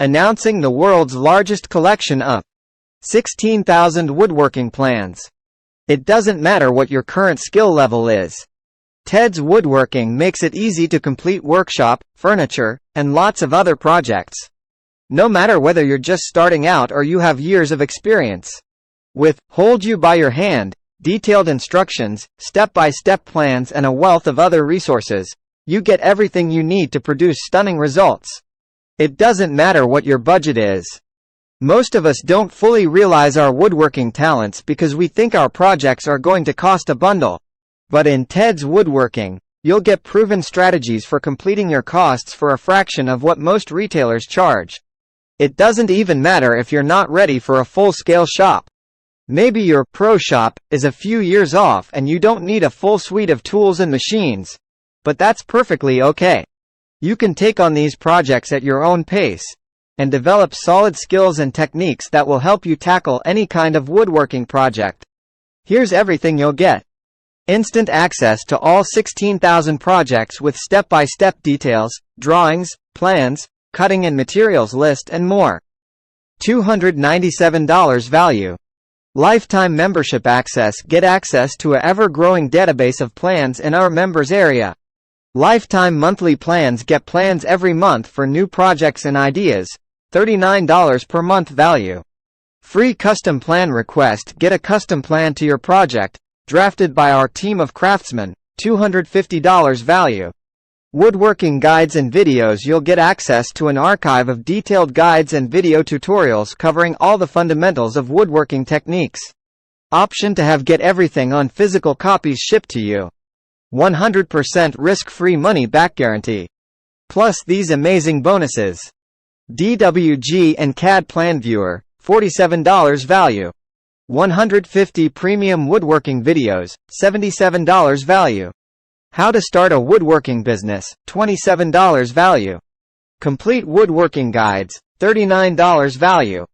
Announcing the world's largest collection of 16,000 woodworking plans. It doesn't matter what your current skill level is. Ted's Woodworking makes it easy to complete workshop, furniture, and lots of other projects. No matter whether you're just starting out or you have years of experience. With Hold You By Your Hand, detailed instructions, step-by-step plans, and a wealth of other resources, you get everything you need to produce stunning results. It doesn't matter what your budget is. Most of us don't fully realize our woodworking talents because we think our projects are going to cost a bundle. But in Ted's Woodworking, you'll get proven strategies for completing your costs for a fraction of what most retailers charge. It doesn't even matter if you're not ready for a full-scale shop. Maybe your pro shop is a few years off and you don't need a full suite of tools and machines. But that's perfectly okay. You can take on these projects at your own pace and develop solid skills and techniques that will help you tackle any kind of woodworking project. Here's everything you'll get. Instant access to all 16,000 projects with step-by-step details, drawings, plans, cutting and materials list, and more. $297 value. Lifetime membership access. Get access to an ever-growing database of plans in our members area. Lifetime monthly plans. Get plans every month for new projects and ideas. $39 per month value. Free custom plan request. Get a custom plan to your project, drafted by our team of craftsmen. $250 value. Woodworking guides and videos. You'll get access to an archive of detailed guides and video tutorials covering all the fundamentals of woodworking techniques. Option to have get everything on physical copies shipped to you. 100% risk-free money-back guarantee. Plus these amazing bonuses. DWG and CAD Plan Viewer, $47 value. 150 premium woodworking videos, $77 value. How to start a woodworking business, $27 value. Complete woodworking guides, $39 value.